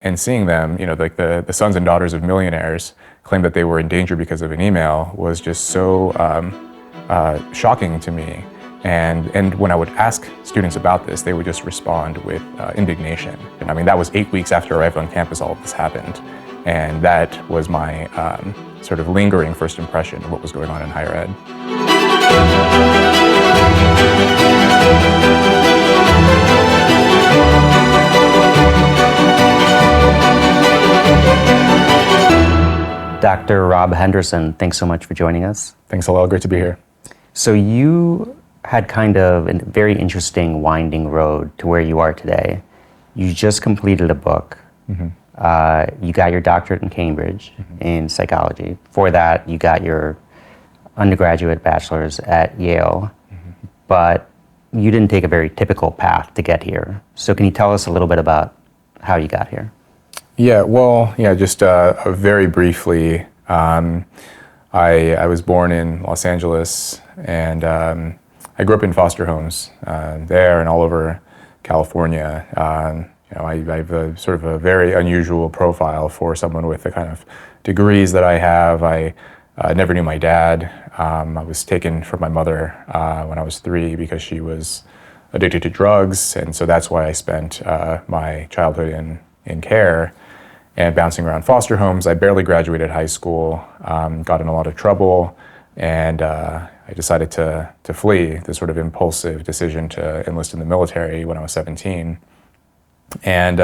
And seeing them, like the sons and daughters of millionaires claim that they were in danger because of an email was just so shocking to me. And when I would ask students about this, they would just respond with indignation. And I mean, that was 8 weeks after I arrived on campus, all of this happened. And that was my sort of lingering first impression of what was going on in higher ed. Dr. Rob Henderson, thanks so much for joining us. Thanks, Hillel. Great to be here. So you had kind of a very interesting winding road to where you are today. You just completed a book. Mm-hmm. You got your doctorate in Cambridge in psychology. Before that, you got your undergraduate bachelor's at Yale. Mm-hmm. But you didn't take a very typical path to get here. So can you tell us a little bit about how you got here? Just very briefly, I was born in Los Angeles, and I grew up in foster homes there and all over California. I have a sort of a very unusual profile for someone with the kind of degrees that I have. I never knew my dad. I was taken from my mother when I was 3 because she was addicted to drugs, and so that's why I spent my childhood in care and bouncing around foster homes. I barely graduated high school, got in a lot of trouble, and I decided to flee, this sort of impulsive decision to enlist in the military when I was 17. And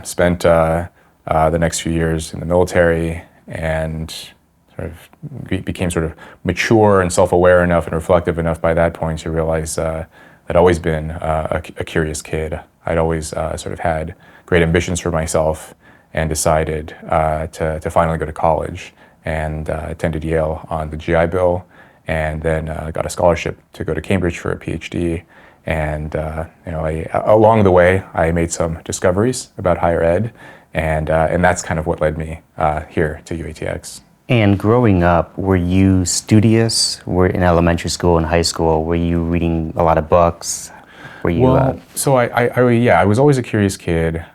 spent the next few years in the military and sort of became sort of mature and self-aware enough and reflective enough by that point to realize I'd always been a curious kid. I'd always sort of had great ambitions for myself, and decided to finally go to college, and attended Yale on the GI Bill, and then got a scholarship to go to Cambridge for a PhD. And along the way, I made some discoveries about higher ed, and that's kind of what led me here to UATX. And growing up, were you studious? Were in elementary school and high school? Were you reading a lot of books? Were you? So I was always a curious kid.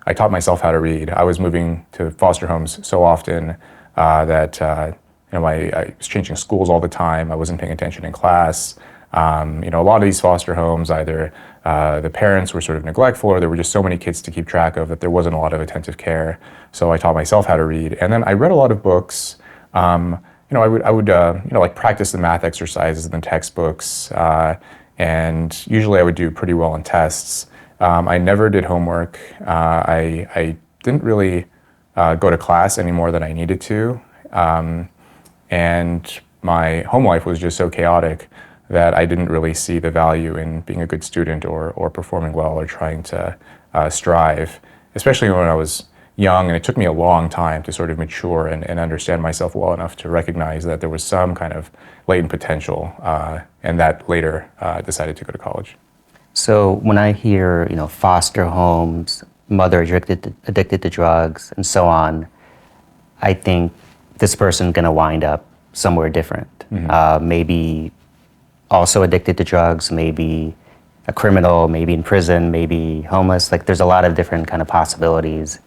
I taught myself how to read. I was moving to foster homes so often that I was changing schools all the time. I wasn't paying attention in class. A lot of these foster homes, either the parents were sort of neglectful, or there were just so many kids to keep track of that there wasn't a lot of attentive care. So I taught myself how to read, and then I read a lot of books. I would practice the math exercises in the textbooks, and usually I would do pretty well on tests. I never did homework. I didn't really go to class any more than I needed to. And my home life was just so chaotic that I didn't really see the value in being a good student or performing well or trying to strive, especially when I was young. And it took me a long time to sort of mature and understand myself well enough to recognize that there was some kind of latent potential, and that later decided to go to college. So when I hear, foster homes, mother addicted to drugs, and so on, I think this person's going to wind up somewhere different. Mm-hmm. Maybe also addicted to drugs, maybe a criminal, maybe in prison, maybe homeless. Like, there's a lot of different kind of possibilities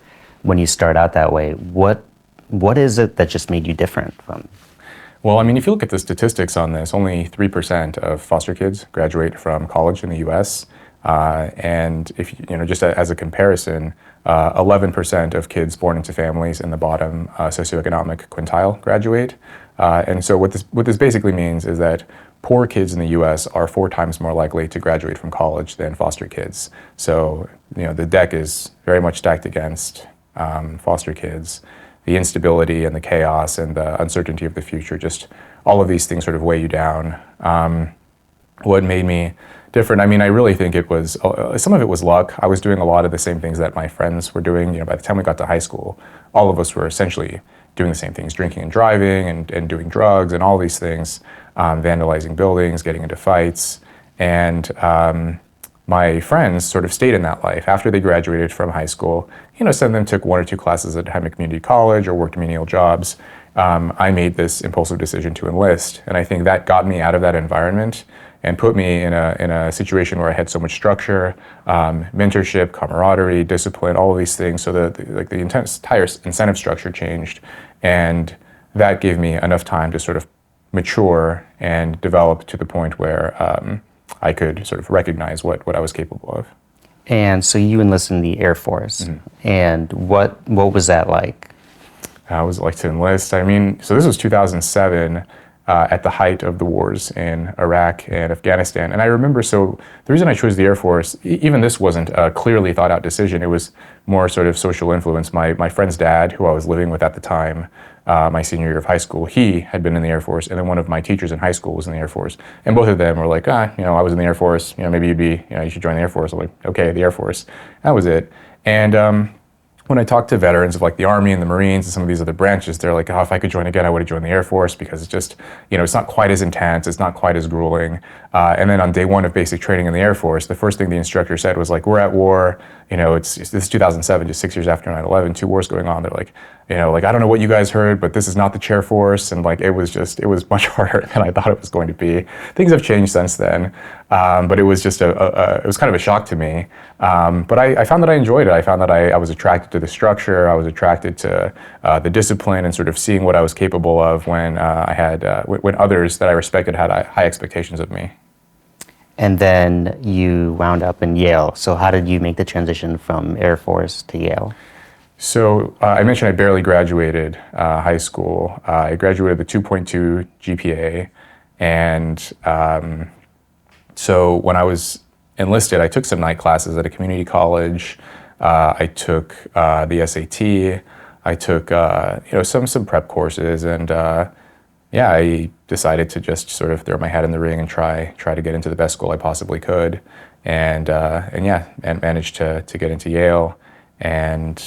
when you start out that way. What is it that just made you different from? Well, I mean, if you look at the statistics on this, only 3% of foster kids graduate from college in the U.S. And if just as a comparison, 11% of kids born into families in the bottom socioeconomic quintile graduate. And so what this basically means is that poor kids in the U.S. are 4 times more likely to graduate from college than foster kids. So the deck is very much stacked against foster kids. The instability and the chaos and the uncertainty of the future, just all of these things sort of weigh you down. What made me different, I mean, I really think it was, some of it was luck. I was doing a lot of the same things that my friends were doing. By the time we got to high school, all of us were essentially doing the same things, drinking and driving and doing drugs and all these things, vandalizing buildings, getting into fights. And my friends sort of stayed in that life. After they graduated from high school, some of them took 1 or 2 classes at Hemet Community College or worked menial jobs. I made this impulsive decision to enlist, and I think that got me out of that environment and put me in a situation where I had so much structure, mentorship, camaraderie, discipline, all of these things. So the entire incentive structure changed, and that gave me enough time to sort of mature and develop to the point where I could sort of recognize what I was capable of. And so you enlisted in the Air Force, and what was that like? What was it like to enlist? I mean, so this was 2007, at the height of the wars in Iraq and Afghanistan. And I remember, so the reason I chose the Air Force, even this wasn't a clearly thought out decision. It was more sort of social influence. My friend's dad, who I was living with at the time, my senior year of high school, he had been in the Air Force, and then one of my teachers in high school was in the Air Force. And both of them were like, I was in the Air Force, maybe you should join the Air Force. I'm like, okay, the Air Force. That was it. And when I talk to veterans of like the Army and the Marines and some of these other branches, they're like, if I could join again, I would have joined the Air Force, because it's just, it's not quite as intense, it's not quite as grueling. And then on day one of basic training in the Air Force, the first thing the instructor said was like, we're at war, this is 2007, just 6 years after 9/11, 2 wars going on. They're like, I don't know what you guys heard, but this is not the chair force. And like, it was much harder than I thought it was going to be. Things have changed since then. But it was just it was kind of a shock to me. But I found that I enjoyed it. I found that I was attracted to the structure. I was attracted to the discipline and sort of seeing what I was capable of when when others that I respected had high expectations of me. And then you wound up in Yale. So how did you make the transition from Air Force to Yale? So I mentioned I barely graduated high school. I graduated with a 2.2 GPA. And so when I was enlisted, I took some night classes at a community college. I took the SAT. I took some prep courses, and I decided to just sort of throw my hat in the ring and try to get into the best school I possibly could, and managed to get into Yale. And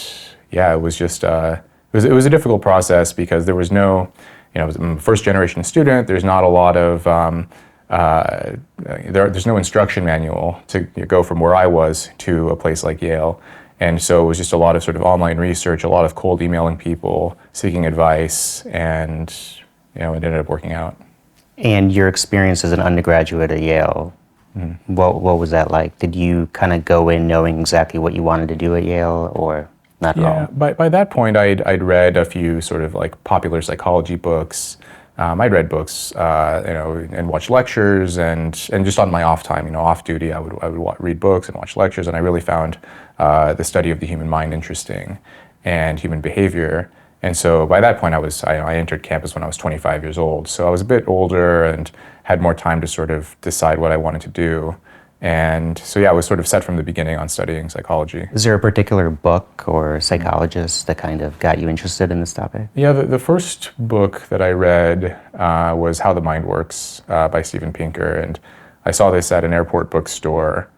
it was just it was a difficult process, because there was no, I'm a first generation student. There's not a lot of there's no instruction manual to go from where I was to a place like Yale. And so it was just a lot of sort of online research, a lot of cold emailing people, seeking advice, and it ended up working out. And your experience as an undergraduate at Yale, what was that like? Did you kind of go in knowing exactly what you wanted to do at Yale, or not at all? Yeah, by that point, I'd read a few sort of like popular psychology books. I'd read books, and watch lectures, and just on my off time, off duty, I would read books and watch lectures, and I really found the study of the human mind interesting, and human behavior. And so by that point, I entered campus when I was 25 years old, so I was a bit older and had more time to sort of decide what I wanted to do. And so, I was sort of set from the beginning on studying psychology. Is there a particular book or psychologist that kind of got you interested in this topic? Yeah, the first book that I read was How the Mind Works by Steven Pinker. And I saw this at an airport bookstore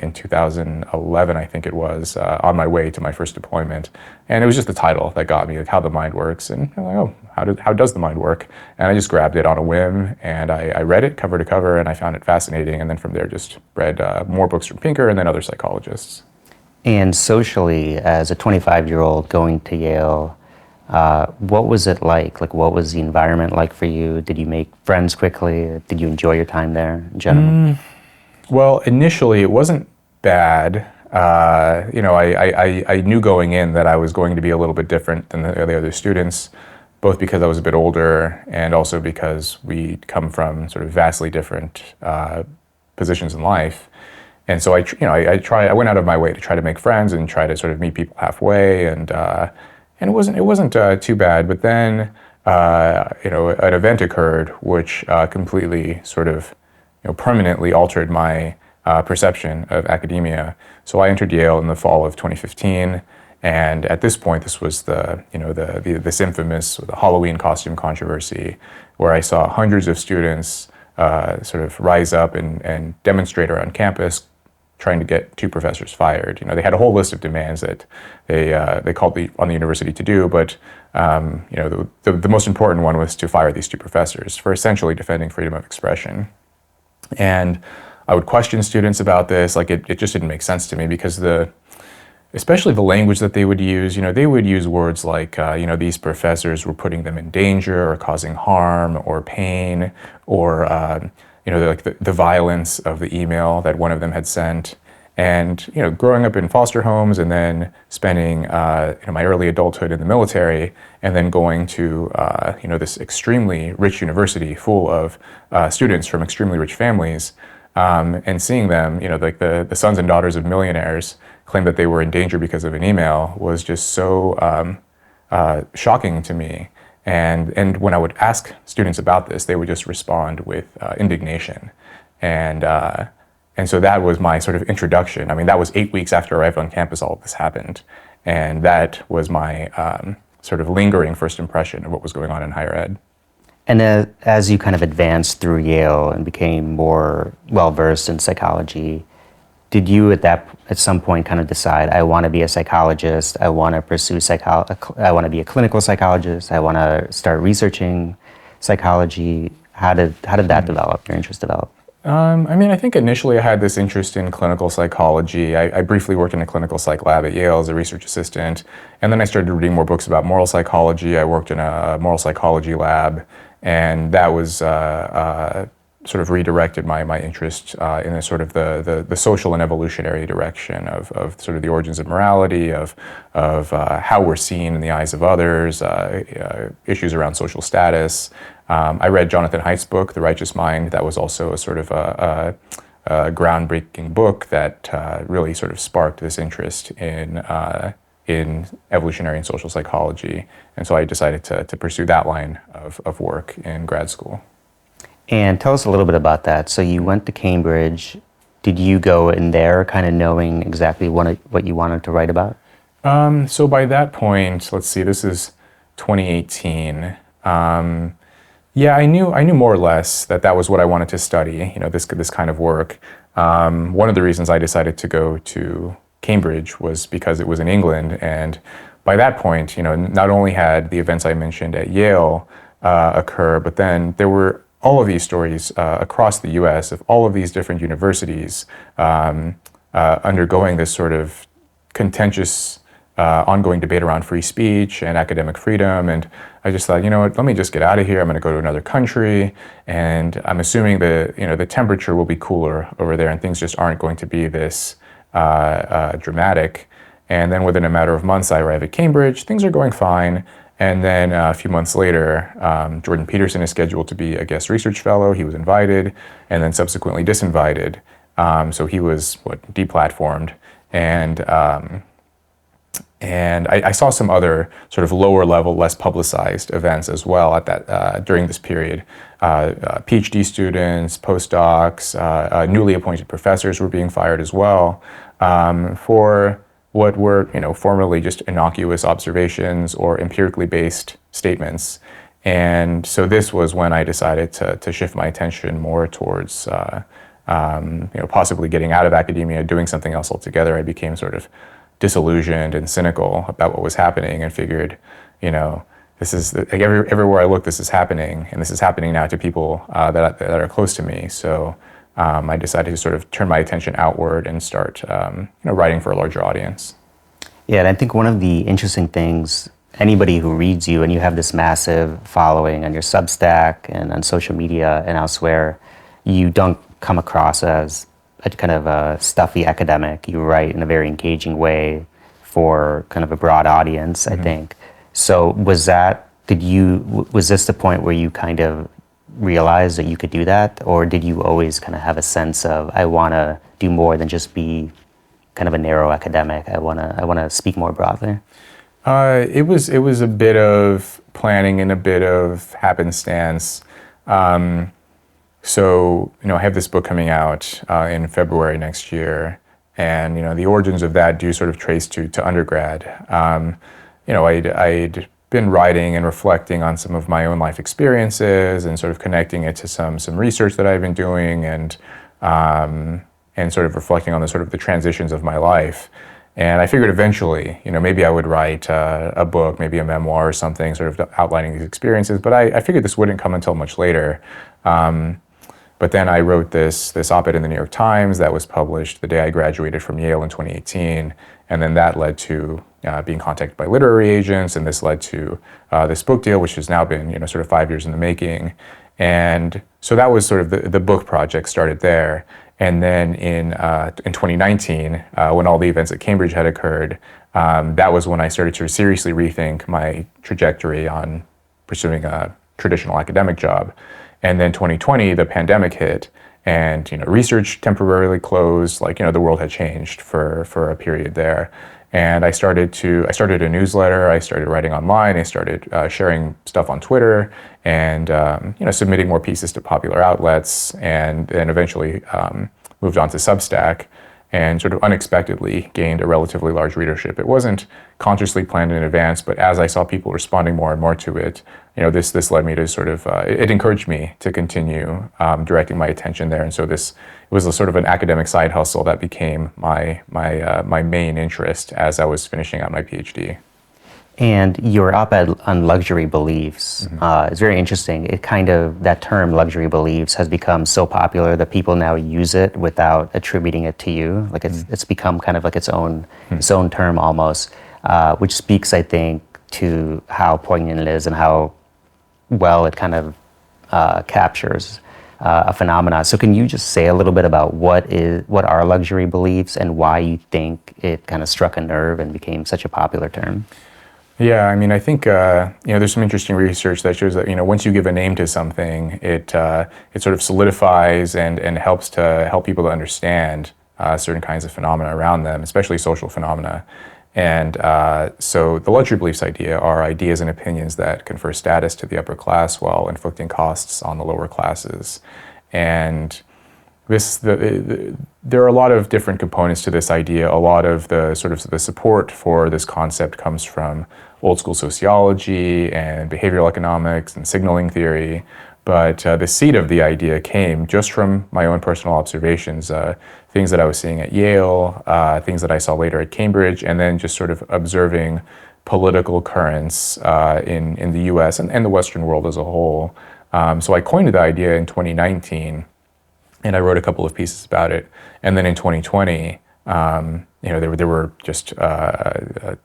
in 2011, I think it was, on my way to my first deployment. And it was just the title that got me, like How the Mind Works. And I'm like, oh, how does the mind work? And I just grabbed it on a whim, and I read it cover to cover, and I found it fascinating. And then from there, just read more books from Pinker and then other psychologists. And socially, as a 25-year-old going to Yale, what was it like? Like, what was the environment like for you? Did you make friends quickly? Did you enjoy your time there in general? Well, initially, it wasn't bad. I knew going in that I was going to be a little bit different than the other students, both because I was a bit older and also because we come from sort of vastly different positions in life. And so I went out of my way to try to make friends and try to sort of meet people halfway, and it wasn't too bad. But then an event occurred which completely sort of permanently altered my perception of academia. So I entered Yale in the fall of 2015, and at this point, this was this infamous the Halloween costume controversy, where I saw hundreds of students sort of rise up and demonstrate around campus, trying to get 2 professors fired. They had a whole list of demands that they called on the university to do, but the most important one was to fire these 2 professors for essentially defending freedom of expression. And I would question students about this. Like, it just didn't make sense to me, because especially the language that they would use, they would use words like, these professors were putting them in danger or causing harm or pain, or, like the violence of the email that one of them had sent. And growing up in foster homes and then spending my early adulthood in the military, and then going to this extremely rich university full of students from extremely rich families, and seeing them, like the sons and daughters of millionaires, claim that they were in danger because of an email was just so shocking to me. And when I would ask students about this, they would just respond with indignation. And so that was my sort of introduction. I mean, that was 8 weeks after I arrived on campus, all of this happened. And that was my sort of lingering first impression of what was going on in higher ed. And as you kind of advanced through Yale and became more well-versed in psychology, did you at some point kind of decide, I want to be a psychologist, I want to pursue I want to be a clinical psychologist, I want to start researching psychology? How did that develop, your interest develop? I think initially I had this interest in clinical psychology. I briefly worked in a clinical psych lab at Yale as a research assistant, and then I started reading more books about moral psychology. I worked in a moral psychology lab, and that was sort of redirected my interest in a sort of the social and evolutionary direction of sort of the origins of morality, of how we're seen in the eyes of others, issues around social status. I read Jonathan Haidt's book, The Righteous Mind. That was also a sort of a groundbreaking book that really sort of sparked this interest in evolutionary and social psychology. And so I decided to pursue that line of work in grad school. And tell us a little bit about that. So you went to Cambridge. Did you go in there kind of knowing exactly what you wanted to write about? So by that point, let's see, this is 2018. Yeah, I knew more or less that was what I wanted to study, this kind of work. One of the reasons I decided to go to Cambridge was because it was in England, and by that point, not only had the events I mentioned at Yale occur, but then there were all of these stories across the US of all of these different universities undergoing this sort of contentious ongoing debate around free speech and academic freedom. And I just thought, let me just get out of here. I'm going to go to another country, and I'm assuming the temperature will be cooler over there and things just aren't going to be this dramatic. And then within a matter of months, I arrive at Cambridge. Things are going fine. And then a few months later, Jordan Peterson is scheduled to be a guest research fellow. He was invited and then subsequently disinvited. So he was deplatformed. And I saw some other sort of lower level, less publicized events as well at that during this period. PhD students, postdocs, newly appointed professors were being fired as well for what were formerly just innocuous observations or empirically based statements. And so this was when I decided to shift my attention more towards possibly getting out of academia, doing something else altogether. I became sort of disillusioned and cynical about what was happening, and figured, this is everywhere I look, this is happening, and this is happening now to people that are close to me. So I decided to sort of turn my attention outward and start, writing for a larger audience. Yeah, and I think one of the interesting things, anybody who reads you, and you have this massive following on your Substack and on social media and elsewhere, you don't come across as a kind of a stuffy academic. You write in a very engaging way for kind of a broad audience, I think. So was this the point where you kind of realized that you could do that, or did you always kind of have a sense of, I want to do more than just be kind of a narrow academic, I want to speak more broadly? It was a bit of planning and a bit of happenstance. So, I have this book coming out in February next year, and, the origins of that do sort of trace to undergrad. I'd been writing and reflecting on some of my own life experiences and sort of connecting it to some research that I've been doing, and sort of reflecting on the transitions of my life. And I figured eventually, maybe I would write a book, maybe a memoir or something, sort of outlining these experiences. But I figured this wouldn't come until much later. But then I wrote this op-ed in the New York Times that was published the day I graduated from Yale in 2018. And then that led to being contacted by literary agents, and this led to this book deal, which has now been sort of 5 years in the making. And so that was sort of the book project started there. And then in 2019, when all the events at Cambridge had occurred, that was when I started to seriously rethink my trajectory on pursuing a traditional academic job. And then 2020, the pandemic hit, and research temporarily closed. Like the world had changed for a period there. And I started a newsletter. I started writing online. I started sharing stuff on Twitter, and submitting more pieces to popular outlets, and then eventually moved on to Substack, and sort of unexpectedly gained a relatively large readership. It wasn't consciously planned in advance, but as I saw people responding more and more to it, this led me to sort of, it encouraged me to continue directing my attention there. And so it was a sort of an academic side hustle that became my main interest as I was finishing out my PhD. And your op-ed on luxury beliefs is very interesting. That term luxury beliefs has become so popular that people now use it without attributing it to you. Like it's become kind of like its own term almost, which speaks, I think, to how poignant it is and how well it kind of captures a phenomena. So can you just say a little bit about what are luxury beliefs and why you think it kind of struck a nerve and became such a popular term? Yeah, I mean, I think there's some interesting research that shows that once you give a name to something, it sort of solidifies and helps people to understand certain kinds of phenomena around them, especially social phenomena. And so the luxury beliefs idea are ideas and opinions that confer status to the upper class while inflicting costs on the lower classes. And there are a lot of different components to this idea. A lot of the support for this concept comes from old school sociology and behavioral economics and signaling theory. But the seed of the idea came just from my own personal observations, things that I was seeing at Yale, things that I saw later at Cambridge, and then just sort of observing political currents in the US and the Western world as a whole. So I coined the idea in 2019, and I wrote a couple of pieces about it. And then in 2020, there were just a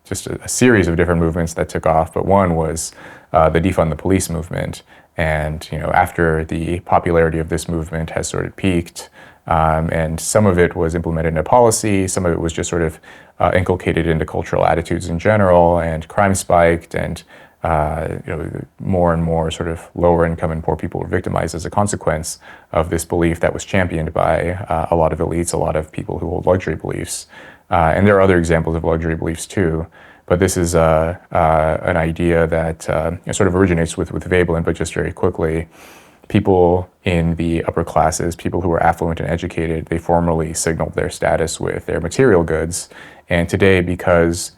series of different movements that took off, but one was the defund the police movement. And after the popularity of this movement has sort of peaked, and some of it was implemented into policy, some of it was just sort of inculcated into cultural attitudes in general, and crime spiked, and more and more sort of lower income and poor people were victimized as a consequence of this belief that was championed by a lot of elites, a lot of people who hold luxury beliefs. And there are other examples of luxury beliefs too, but this is an idea that sort of originates with Veblen, but just very quickly. People in the upper classes, people who were affluent and educated, they formerly signaled their status with their material goods. And today, because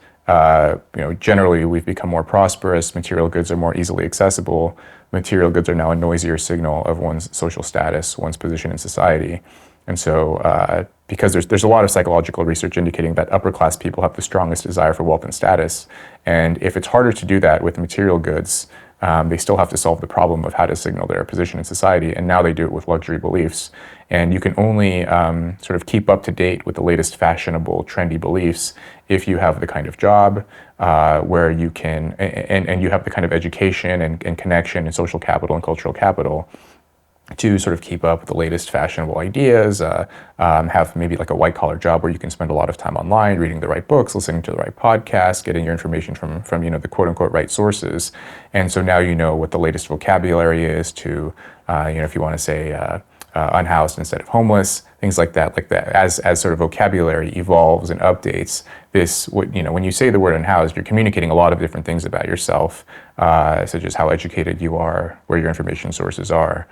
generally we've become more prosperous, material goods are more easily accessible, material goods are now a noisier signal of one's social status, one's position in society. And so because there's a lot of psychological research indicating that upper class people have the strongest desire for wealth and status, and if it's harder to do that with material goods, they still have to solve the problem of how to signal their position in society, and now they do it with luxury beliefs. And you can only sort of keep up to date with the latest fashionable, trendy beliefs if you have the kind of job where you can, and you have the kind of education and connection and social capital and cultural capital to sort of keep up with the latest fashionable ideas, have maybe like a white-collar job where you can spend a lot of time online, reading the right books, listening to the right podcasts, getting your information from the quote-unquote right sources. And so now you know what the latest vocabulary is to, if you want to say unhoused instead of homeless, things like that. As sort of vocabulary evolves and updates, when you say the word unhoused, you're communicating a lot of different things about yourself, such as how educated you are, where your information sources are,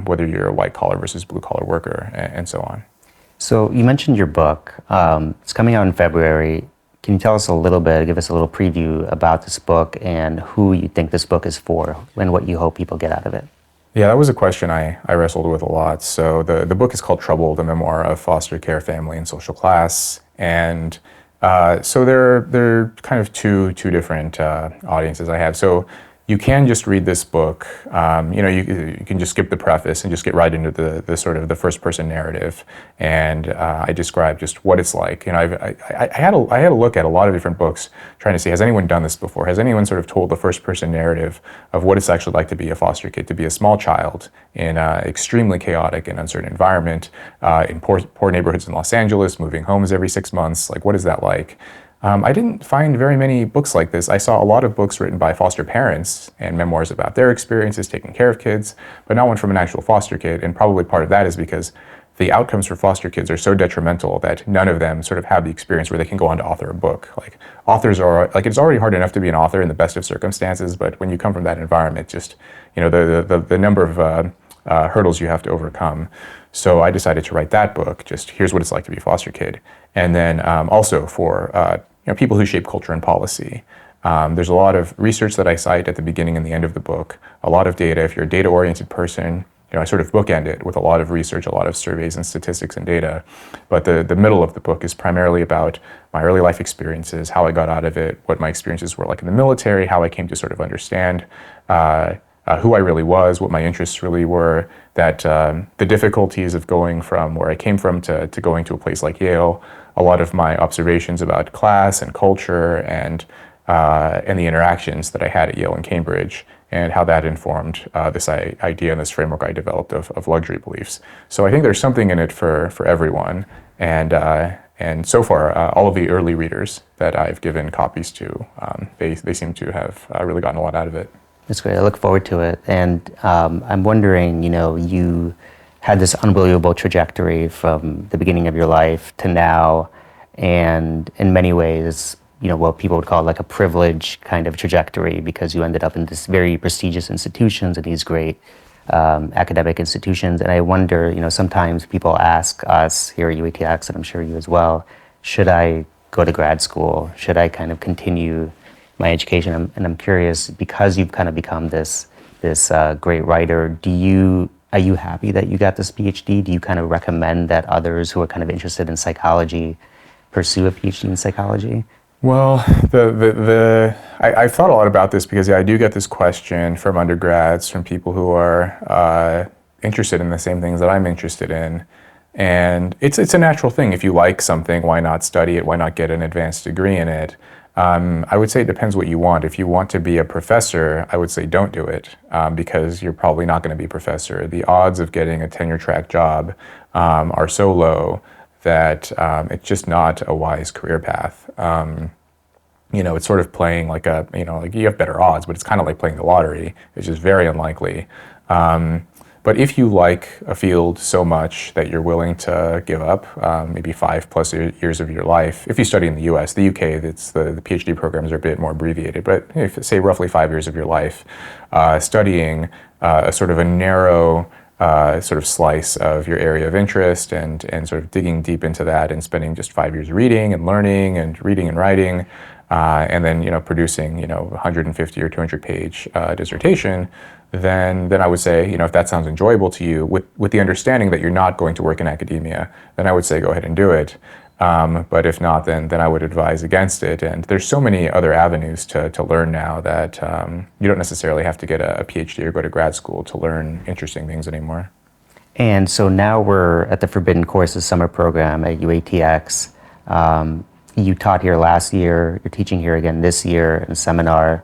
whether you're a white-collar versus blue-collar worker, and so on. So you mentioned your book. It's coming out in February. Can you tell us a little bit, give us a little preview about this book and who you think this book is for and what you hope people get out of it? Yeah, that was a question I wrestled with a lot. So the book is called Trouble, the memoir of foster care, family, and social class. And so there are kind of two different audiences I have. So you can just read this book. You can just skip the preface and just get right into the sort of the first person narrative. And I describe just what it's like. I had a look at a lot of different books trying to see, has anyone done this before? Has anyone sort of told the first person narrative of what it's actually like to be a foster kid, to be a small child in an extremely chaotic and uncertain environment, in poor neighborhoods in Los Angeles, moving homes every 6 months? Like, what is that like? I didn't find very many books like this. I saw a lot of books written by foster parents and memoirs about their experiences taking care of kids, but not one from an actual foster kid. And probably part of that is because the outcomes for foster kids are so detrimental that none of them sort of have the experience where they can go on to author a book. Like, authors are, like, it's already hard enough to be an author in the best of circumstances, but when you come from that environment, just, the number of hurdles you have to overcome. So I decided to write that book, just here's what it's like to be a foster kid. And then also for people who shape culture and policy. There's a lot of research that I cite at the beginning and the end of the book, a lot of data. If you're a data-oriented person, I sort of bookend it with a lot of research, a lot of surveys and statistics and data. But the middle of the book is primarily about my early life experiences, how I got out of it, what my experiences were like in the military, how I came to sort of understand who I really was, what my interests really were, that the difficulties of going from where I came from to going to a place like Yale, a lot of my observations about class and culture and the interactions that I had at Yale and Cambridge, and how that informed this idea and this framework I developed of luxury beliefs. So I think there's something in it for everyone, and so far all of the early readers that I've given copies to, they seem to have really gotten a lot out of it. That's great. I look forward to it. And I'm wondering, you had this unbelievable trajectory from the beginning of your life to now, and in many ways, what people would call like a privileged kind of trajectory, because you ended up in this very prestigious institutions and these great academic institutions. And I wonder, sometimes people ask us here at UATX, and I'm sure you as well, should I go to grad school? Should I kind of continue my education? And I'm curious, because you've kind of become this great writer, are you happy that you got this PhD? Do you kind of recommend that others who are kind of interested in psychology pursue a PhD in psychology? Well, I've thought a lot about this because I do get this question from undergrads, from people who are interested in the same things that I'm interested in. And it's a natural thing. If you like something, why not study it? Why not get an advanced degree in it? I would say it depends what you want. If you want to be a professor, I would say don't do it, because you're probably not going to be a professor. The odds of getting a tenure track job are so low that it's just not a wise career path. It's sort of playing like you have better odds, but it's kind of like playing the lottery. It's just very unlikely. But if you like a field so much that you're willing to give up maybe 5+ years of your life, if you study in the US, the UK, the PhD programs are a bit more abbreviated, but if say roughly 5 years of your life, studying a sort of a narrow sort of slice of your area of interest and sort of digging deep into that and spending just 5 years reading and learning and reading and writing, and then producing 150 or 200 page dissertation, then I would say, if that sounds enjoyable to you, with the understanding that you're not going to work in academia, then I would say go ahead and do it. But if not, then I would advise against it. And there's so many other avenues to learn now that you don't necessarily have to get a PhD or go to grad school to learn interesting things anymore. And so now we're at the Forbidden Courses summer program at UATX. You taught here last year, you're teaching here again this year in a seminar.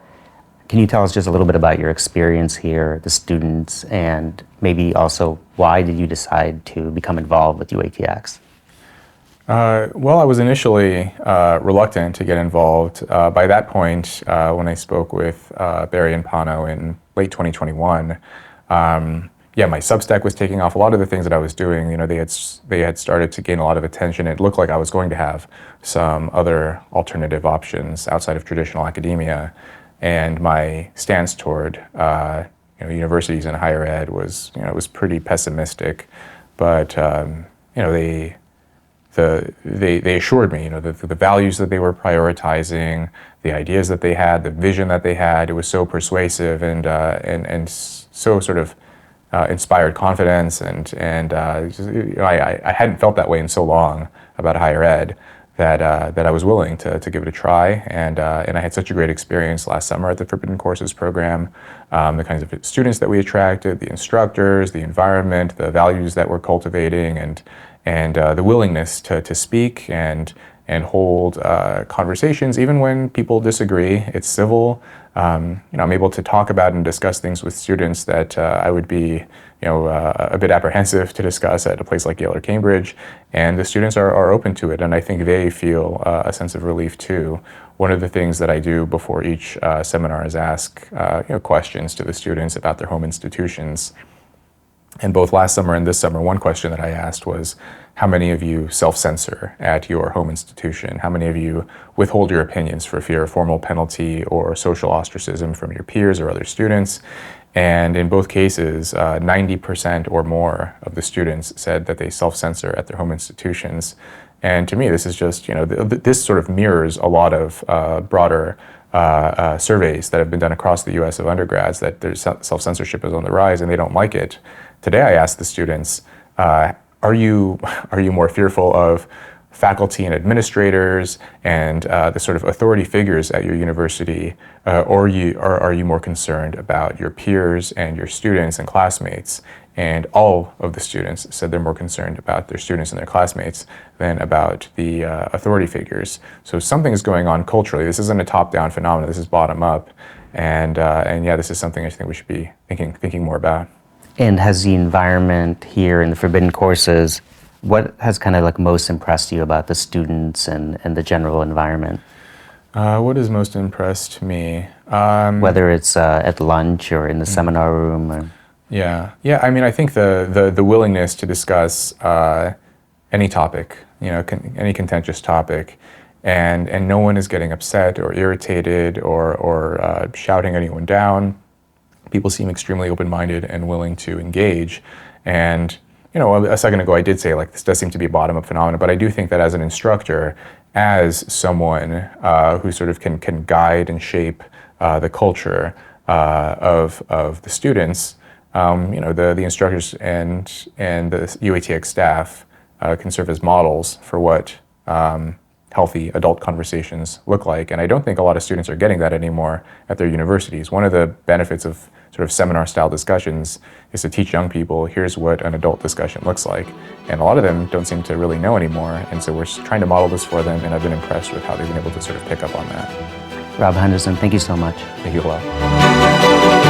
Can you tell us just a little bit about your experience here, the students, and maybe also why did you decide to become involved with UATX? Well, I was initially reluctant to get involved. By that point, when I spoke with Barry and Pano in late 2021, my Substack was taking off. A lot of the things that I was doing, they had started to gain a lot of attention. It looked like I was going to have some other alternative options outside of traditional academia. And my stance toward universities and higher ed was pretty pessimistic. But they assured me, the values that they were prioritizing, the ideas that they had, the vision that they had, it was so persuasive and so sort of inspired confidence, and I hadn't felt that way in so long about higher ed that I was willing to give it a try, and I had such a great experience last summer at the Forbidden Courses program. The kinds of students that we attracted, the instructors, the environment, the values that we're cultivating, and the willingness to speak and hold conversations even when people disagree. It's civil. I'm able to talk about and discuss things with students that I would be a bit apprehensive to discuss at a place like Yale or Cambridge, and the students are open to it, and I think they feel a sense of relief too. One of the things that I do before each seminar is ask questions to the students about their home institutions. And both last summer and this summer, one question that I asked was, how many of you self-censor at your home institution? How many of you withhold your opinions for fear of formal penalty or social ostracism from your peers or other students? And in both cases, 90% or more of the students said that they self-censor at their home institutions. And to me, this is just, this sort of mirrors a lot of broader surveys that have been done across the US of undergrads that their self-censorship is on the rise and they don't like it. Today I asked the students, are you more fearful of faculty and administrators and the sort of authority figures at your university, or are you more concerned about your peers and your students and classmates? And all of the students said they're more concerned about their students and their classmates than about the authority figures. So something is going on culturally. This isn't a top-down phenomenon. This is bottom-up, and yeah, this is something I think we should be thinking more about. And has the environment here in the Forbidden Courses, what has kind of like most impressed you about the students and the general environment? What has most impressed me? Whether it's at lunch or in the seminar room? Or... Yeah. I mean, I think the willingness to discuss any topic, any contentious topic, and no one is getting upset or irritated or shouting anyone down. People seem extremely open-minded and willing to engage. And a second ago I did say this does seem to be a bottom-up phenomenon, but I do think that as an instructor, as someone who sort of can guide and shape the culture of the students, the instructors and the UATX staff can serve as models for what healthy adult conversations look like. And I don't think a lot of students are getting that anymore at their universities. One of the benefits of sort of seminar-style discussions is to teach young people, here's what an adult discussion looks like. And a lot of them don't seem to really know anymore. And so we're trying to model this for them, and I've been impressed with how they've been able to sort of pick up on that. Rob Henderson, thank you so much. Thank you a lot.